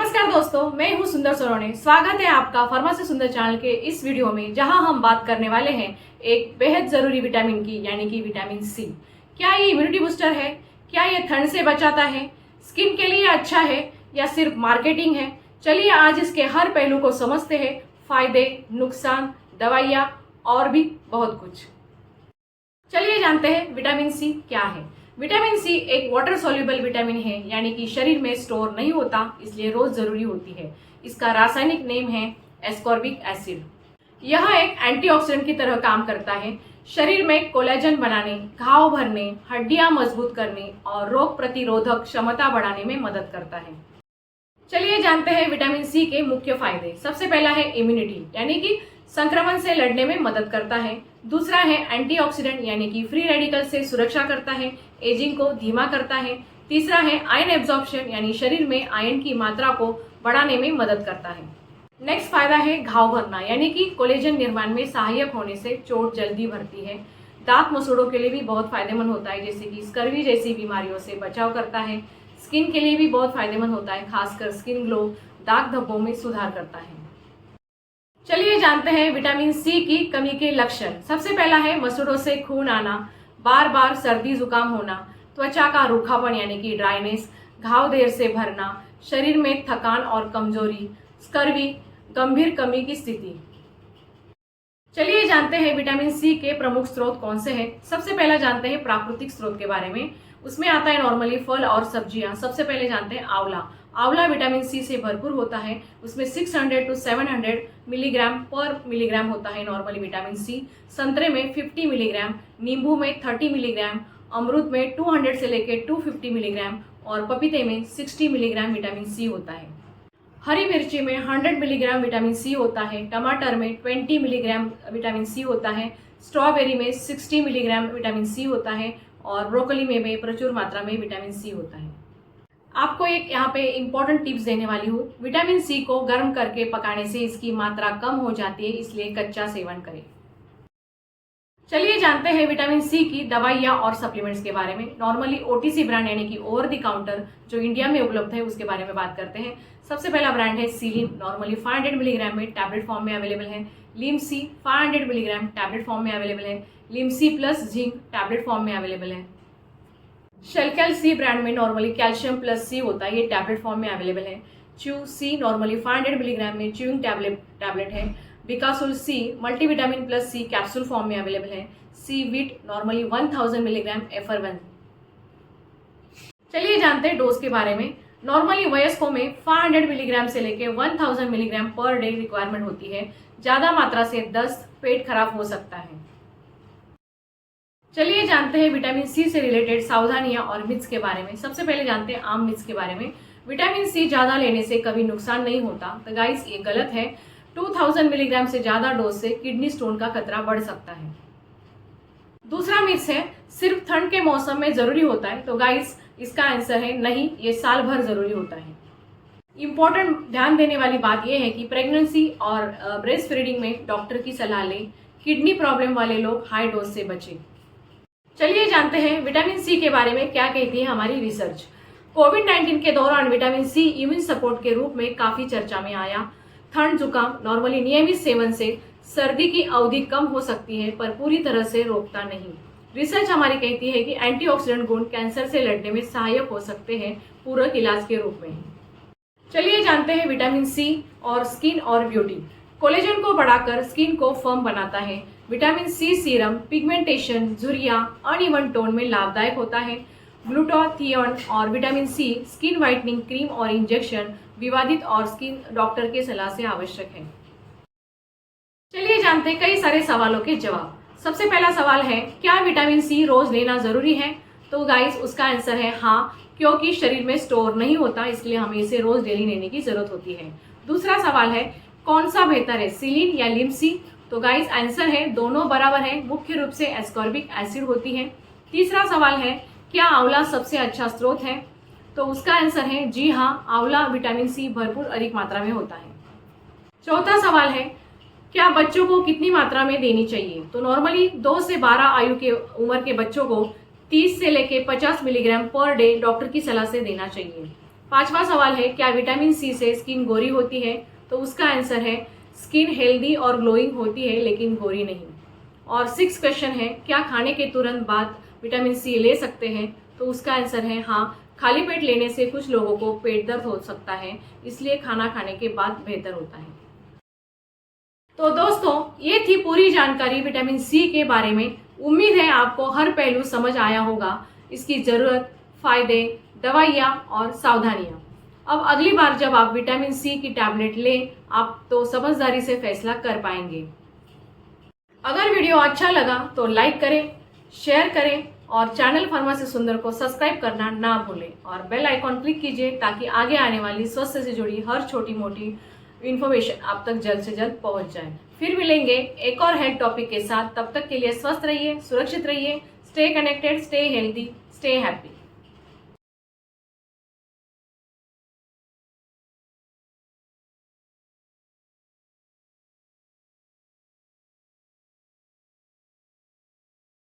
नमस्कार दोस्तों, मैं हूं सुंदर सोरोने। स्वागत है आपका फार्मेसी सुंदर चैनल के इस वीडियो में, जहां हम बात करने वाले हैं एक बेहद जरूरी विटामिन की, यानी कि विटामिन सी। क्या ये इम्यूनिटी बूस्टर है? क्या ये ठंड से बचाता है? स्किन के लिए अच्छा है या सिर्फ मार्केटिंग है? चलिए आज इसके हर पहलू को समझते हैं। फायदे, नुकसान, दवाइयाँ और भी बहुत कुछ। चलिए जानते हैं विटामिन सी क्या है। विटामिन सी एक वाटर सॉल्युबल विटामिन है, यानी कि शरीर में स्टोर नहीं होता, इसलिए रोज जरूरी होती है। इसका रासायनिक नेम है एस्कॉर्बिक एसिड। यह एक एंटीऑक्सीडेंट की तरह काम करता है। शरीर में कोलेजन बनाने, घाव भरने, हड्डियां मजबूत करने और रोग प्रतिरोधक क्षमता बढ़ाने में मदद करता है। चलिए जानते हैं विटामिन सी के मुख्य फायदे। सबसे पहला है इम्यूनिटी, यानी कि संक्रमण से लड़ने में मदद करता है। दूसरा है एंटीऑक्सीडेंट, यानी कि फ्री रेडिकल से सुरक्षा करता है, एजिंग को धीमा करता है। तीसरा है आयन एब्जॉर्प्शन, यानी शरीर में आयन की मात्रा को बढ़ाने में मदद करता है। नेक्स्ट फायदा है घाव भरना, यानी कि कोलेजन निर्माण में सहायक होने से चोट जल्दी भरती है। दांत मसूड़ों के लिए भी बहुत फायदेमंद होता है, जैसे कि स्कर्वी जैसी बीमारियों से बचाव करता है। स्किन के लिए भी बहुत फायदेमंद होता है, खासकर स्किन ग्लो, दाग धब्बों में सुधार करता है। चलिए जानते हैं विटामिन सी की कमी के लक्षण। सबसे पहला है मसूड़ों से खून आना, बार बार सर्दी जुकाम होना, त्वचा का रूखापन यानी कि ड्राइनेस, घाव देर से भरना, शरीर में थकान और कमजोरी, स्कर्वी, गंभीर कमी की स्थिति। चलिए जानते हैं विटामिन सी के प्रमुख स्रोत कौन से हैं। सबसे पहला जानते हैं प्राकृतिक स्रोत के बारे में। उसमें आता है नॉर्मली फल और सब्जियां। सबसे पहले जानते हैं आंवला। आंवला विटामिन सी से भरपूर होता है। उसमें 600 to 700 मिलीग्राम पर मिलीग्राम होता है नॉर्मली विटामिन सी। संतरे में 50 मिलीग्राम, नींबू में 30 मिलीग्राम, अमरूद में 200 से लेकर 250 मिलीग्राम और पपीते में 60 मिलीग्राम विटामिन सी होता है। हरी मिर्ची में 100 मिलीग्राम विटामिन सी होता है। टमाटर में 20 मिलीग्राम विटामिन सी होता है। स्ट्रॉबेरी में 60 मिलीग्राम विटामिन सी होता है और ब्रोकली में भी प्रचुर मात्रा में विटामिन सी होता है। आपको एक यहाँ पे इम्पोर्टेंट टिप्स देने वाली हूँ। विटामिन सी को गर्म करके पकाने से इसकी मात्रा कम हो जाती है, इसलिए कच्चा सेवन करें। चलिए जानते हैं विटामिन सी की दवाइयाँ और सप्लीमेंट्स के बारे में। नॉर्मली ओटीसी ब्रांड, यानी कि ओवर द काउंटर जो इंडिया में उपलब्ध है, उसके बारे में बात करते हैं। सबसे पहला ब्रांड है सीलिन। नॉर्मली 500 मिलीग्राम में टैबलेट फॉर्म में अवेलेबल है। लिमसी 500 मिलीग्राम टैबलेट फॉर्म में अवेलेबल है। Limcee plus zinc tablet form में अवेलेबल है। शेलकैल सी ब्रांड में नॉर्मली कैल्शियम प्लस सी होता है, ये टैबलेट फॉर्म में अवेलेबल है। च्यू सी नॉर्मली 500 मिलीग्राम में च्यूइंग टैबलेट है। बिकासुल सी मल्टीविटामिन प्लस सी कैप्सूल फॉर्म में अवेलेबल है। सी वीट नॉर्मली 1000 मिलीग्राम एफर1। चलिए जानते हैं डोज के बारे में। नॉर्मली वयस्कों में 500 मिलीग्राम से लेकर 1000 मिलीग्राम पर डे रिक्वायरमेंट होती है। ज्यादा मात्रा से दस्त, पेट खराब हो सकता है। चलिए जानते हैं विटामिन सी से रिलेटेड सावधानियां और मिथ्स के बारे में। सबसे पहले जानते हैं आम मिथ्स के बारे में। विटामिन सी ज्यादा लेने से कभी नुकसान नहीं होता, तो गाइस ये गलत है। 2000 मिलीग्राम से ज्यादा डोज से किडनी स्टोन का खतरा बढ़ सकता है। दूसरा मिथ्स है सिर्फ ठंड के मौसम में जरूरी होता है, तो गाइस इसका आंसर है नहीं, ये साल भर जरूरी होता है। इंपॉर्टेंट ध्यान देने वाली बात यह है कि प्रेगनेंसी और ब्रेस्ट फीडिंग में डॉक्टर की सलाह लें। किडनी प्रॉब्लम वाले लोग हाई डोज से बचें। चलिए जानते हैं विटामिन सी के बारे में क्या कहती है हमारी रिसर्च। कोविड-19 के दौरान विटामिन सी इम्यून सपोर्ट के रूप में काफी चर्चा में आया। ठंड जुकाम नॉर्मली नियमित सेवन से सर्दी की अवधि कम हो सकती है, पर पूरी तरह से रोकता नहीं। रिसर्च हमारी कहती है कि एंटीऑक्सीडेंट गुण कैंसर से लड़ने में सहायक हो सकते हैं, पूरक इलाज के रूप में। चलिए जानते हैं विटामिन सी और स्किन और ब्यूटी। कोलेजन को बढ़ाकर स्किन को फर्म बनाता है। विटामिन सी सीरम पिगमेंटेशन, झुर्रियां, अनइवन टोन में लाभदायक होता है। ग्लूटाथियोन और vitamin C skin whitening cream और इंजेक्शन विवादित और स्किन डॉक्टर के सलाह से आवश्यक है। चलिए जानते हैं कई सारे सवालों के जवाब। सबसे पहला सवाल है क्या विटामिन सी रोज लेना जरूरी है? तो गाइस उसका आंसर है हाँ, क्योंकि शरीर में स्टोर नहीं होता, इसलिए हमें इसे रोज डेली लेने की जरूरत होती है। दूसरा सवाल है कौन सा बेहतर है, सीलिन या लिमसी? तो गाइस आंसर है दोनों बराबर है, मुख्य रूप से एस्कॉर्बिक एसिड होती है। तीसरा सवाल है क्या आंवला सबसे अच्छा स्रोत है? तो उसका आंसर है जी हाँ, आंवला विटामिन सी भरपूर अधिक मात्रा में होता है। चौथा सवाल है क्या बच्चों को कितनी मात्रा में देनी चाहिए? तो नॉर्मली 2 से 12 आयु के उम्र के बच्चों को 30 से लेकर 50 मिलीग्राम पर डे डॉक्टर की सलाह से देना चाहिए। 5वां सवाल है, क्या विटामिन सी से स्किन गोरी होती है? तो उसका आंसर है स्किन हेल्दी और ग्लोइंग होती है लेकिन गोरी नहीं। और 6 क्वेश्चन है, क्या खाने के तुरंत बाद विटामिन सी ले सकते हैं? तो उसका आंसर है हाँ, खाली पेट लेने से कुछ लोगों को पेट दर्द हो सकता है, इसलिए खाना खाने के बाद बेहतर होता है। तो दोस्तों, ये थी पूरी जानकारी विटामिन सी के बारे में। उम्मीद है आपको हर पहलू समझ आया होगा, इसकी ज़रूरत, फायदे, दवाइयाँ और सावधानियाँ। अब अगली बार जब आप विटामिन सी की टैबलेट लें, आप तो समझदारी से फैसला कर पाएंगे। अगर वीडियो अच्छा लगा तो लाइक करें, शेयर करें और चैनल फार्मेसी सुंदर को सब्सक्राइब करना ना भूलें और बेल आइकॉन क्लिक कीजिए ताकि आगे आने वाली स्वास्थ्य से जुड़ी हर छोटी मोटी इन्फॉर्मेशन आप तक जल्द से जल्द पहुंच जाए। फिर मिलेंगे एक और हेल्थ टॉपिक के साथ। तब तक के लिए स्वस्थ रहिए, सुरक्षित रहिए, stay connected, stay healthy, stay happy.